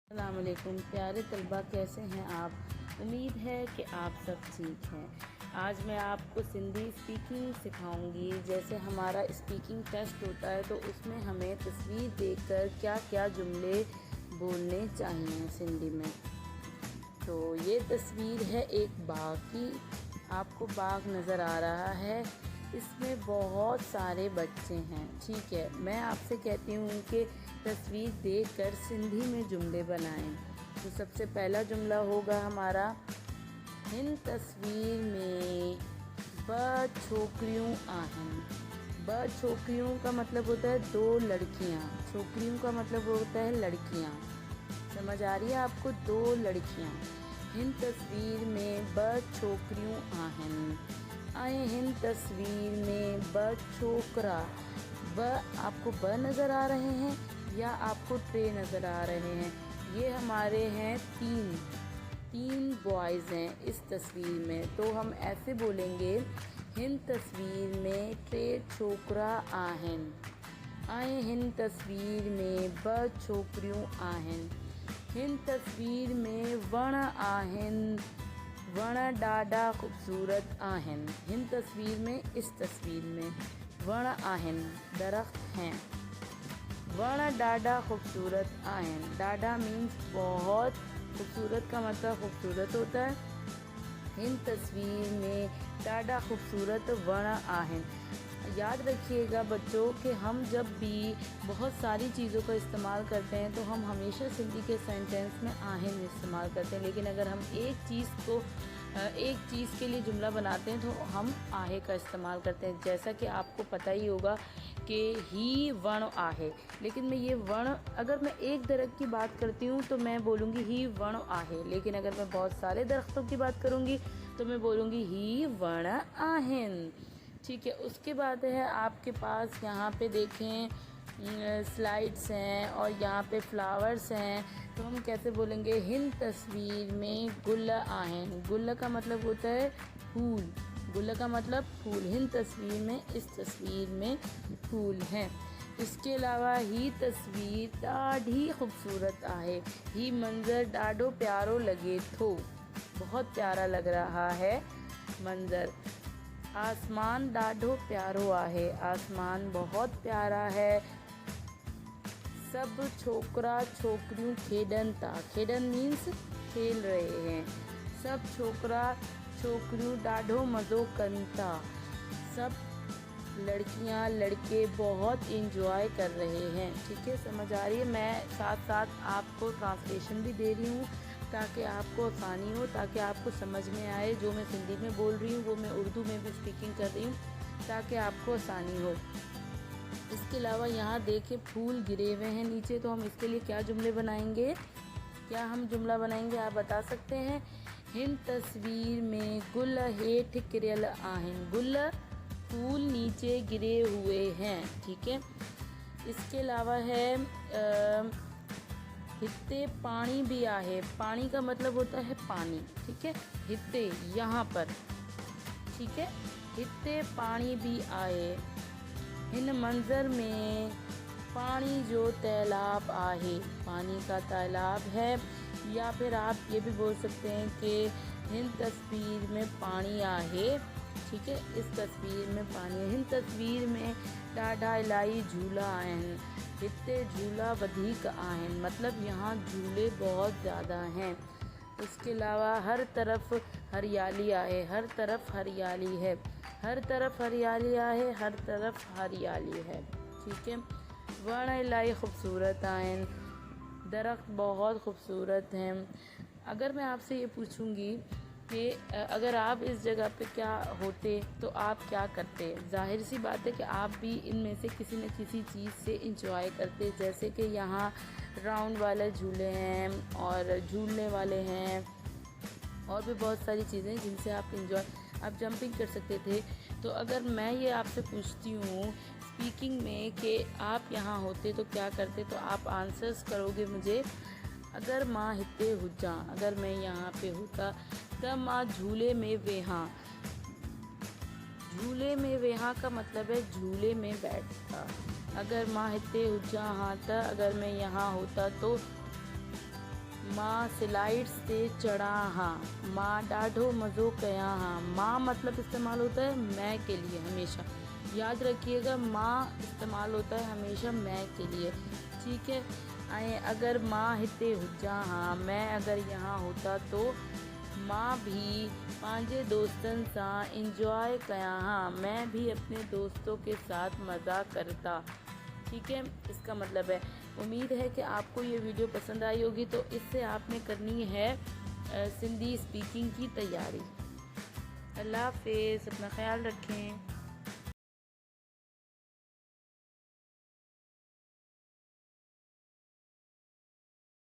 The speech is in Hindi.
अस्सलाम वालेकुम प्यारे तलबा, कैसे हैं आप? उम्मीद है कि आप सब ठीक हैं। आज मैं आपको सिंधी स्पीकिंग सिखाऊंगी। जैसे हमारा स्पीकिंग टेस्ट होता है तो उसमें हमें तस्वीर देखकर क्या क्या जुमले बोलने चाहिए सिंधी में। तो ये तस्वीर है एक बाग की। आपको बाग नज़र आ रहा है, इसमें बहुत सारे बच्चे हैं। ठीक है, मैं आपसे कहती हूँ कि तस्वीर देखकर सिंधी में जुमले बनाएं। तो सबसे पहला जुमला होगा हमारा, हिन तस्वीर में ब छोकरियों आहन। ब छोकरियों का मतलब होता है दो लड़कियाँ, छोकरियों का मतलब होता है लड़कियाँ। समझ आ रही है आपको? दो लड़कियाँ। हिन तस्वीर में ब छोकरियों आहन। आए हिन तस्वीर में ब छोकरा। ब आपको ब नज़र आ रहे हैं या आपको ट्रे नज़र आ रहे हैं? ये हमारे हैं तीन बॉयज़ हैं इस तस्वीर में। तो हम ऐसे बोलेंगे, हिन तस्वीर में ट्रे छोकरा आहन। आए हिन तस्वीर में ब छोकरियों आहन। हिन तस्वीर में वण आहन। वण ॾाढा ख़ूबसूरत आहन। हिन तस्वीर में, इस तस्वीर में वण आहन, दरख्त हैं। वण ॾाढा खूबसूरत आहन। ॾाढा मीन्स बहुत, खूबसूरत का मतलब खूबसूरत होता है। हिन तस्वीर में ॾाढा खूबसूरत वण आहन। याद रखिएगा बच्चों कि हम जब भी बहुत सारी चीज़ों का इस्तेमाल करते हैं तो हम हमेशा सिंधी के सेंटेंस में आहन इस्तेमाल करते हैं, लेकिन अगर हम एक चीज़ के लिए जुमला बनाते हैं तो हम आहे का इस्तेमाल करते हैं। जैसा कि आपको पता ही होगा कि ही वण आहे, लेकिन मैं ये वण, अगर मैं एक दरख्त की बात करती हूँ तो मैं बोलूँगी ही वण आहे, लेकिन अगर मैं बहुत सारे दरख्तों की बात करूँगी तो मैं बोलूँगी ही वण आहन। ठीक है, उसके बाद है आपके पास, यहाँ पे देखें स्लाइड्स हैं और यहाँ पे फ्लावर्स हैं। तो हम कैसे बोलेंगे? हिन तस्वीर में गुल आहन। गुल का मतलब होता है फूल। गुल का मतलब फूल। हिन तस्वीर में, इस तस्वीर में फूल हैं। इसके अलावा ही तस्वीर ॾाढी खूबसूरत आहे। ही मंज़र ॾाढो प्यारो लगे थो। बहुत प्यारा लग रहा है मंज़र। आसमान ॾाढो प्यारो आहे। आसमान बहुत प्यारा है। सब छोकरा छोकरियों खेडन था। खेडन मीन्स खेल रहे हैं। सब छोकरा छोकरियों ॾाढो मज़ो कनि था। सब लड़कियां लड़के बहुत इंजॉय कर रहे हैं। ठीक है, समझ आ रही है? मैं साथ साथ आपको ट्रांसलेशन भी दे रही हूँ ताकि आपको आसानी हो, ताकि आपको समझ में आए। जो मैं सिंधी में बोल रही हूँ वो मैं उर्दू में भी स्पीकिंग कर रही हूँ ताकि आपको आसानी हो। इसके अलावा यहाँ देखें फूल गिरे हुए हैं नीचे, तो हम इसके लिए क्या जुमले बनाएंगे? क्या हम जुमला बनाएंगे, आप बता सकते हैं? हिन तस्वीर में गुल हेठ किरियल आहन। गुल फूल नीचे गिरे हुए हैं। ठीक है, इसके अलावा है हित्ते पानी भी आहे। पानी का मतलब होता है पानी। ठीक है, हित्ते यहाँ पर। ठीक है, हित्ते पानी भी आए। हिन मंज़र में पानी जो तालाब आहे। पानी का तालाब है। या फिर आप ये भी बोल सकते हैं कि हिन तस्वीर में पानी आहे। ठीक है, इस तस्वीर में पानी है। हिन तस्वीर में ॾाढा इलाही झूला आहिनि। हिते झूला वधीक आहिनि, मतलब यहाँ झूले बहुत ज़्यादा हैं। उसके अलावा हर तरफ हरियाली आहे। हर तरफ हरियाली है। हर तरफ हरियाली आहे। हर तरफ हरियाली है। ठीक है, वण इलाही खूबसूरत आहिनि। दरख्त बहुत खूबसूरत हैं। अगर मैं आपसे ये पूछूंगी कि अगर आप इस जगह पे क्या होते तो आप क्या करते? जाहिर सी बात है कि आप भी इनमें से किसी न किसी चीज़ से इंजॉय करते। जैसे कि यहाँ राउंड वाले झूले हैं और झूलने वाले हैं, और भी बहुत सारी चीज़ें जिनसे आप इंजॉय, आप जंपिंग कर सकते थे। तो अगर मैं ये आपसे पूछती हूँ स्पीकिंग में कि आप यहाँ होते तो क्या करते, तो आप आंसर्स करोगे मुझे। अगर माँ हिते हुजा, अगर मैं यहाँ पे होता त माँ झूले में वेहा। झूले में वेहा का मतलब है झूले में बैठता। अगर माँ हिते हुजा हाँ था, अगर मैं यहाँ होता तो मां स्लाइड्स ते चढ़ा हाँ, मां ॾाढो मज़ो कया हाँ। मां मतलब इस्तेमाल होता है मैं के लिए हमेशा, याद रखिएगा मां इस्तेमाल होता है हमेशा मैं के लिए, ठीक है। ऐं अगर मां हिते हुजा हाँ, मैं अगर यहाँ होता तो मां भी पंहिंजे दोस्तन सां इंजॉय कया हाँ, मैं भी अपने दोस्तों के साथ मज़ा करता, ठीक है। इसका मतलब है। उम्मीद है कि आपको ये वीडियो पसंद आई होगी। तो इससे आपने करनी है सिंधी स्पीकिंग की तैयारी। अल्लाह हाफ़िज़, अपना ख्याल रखें।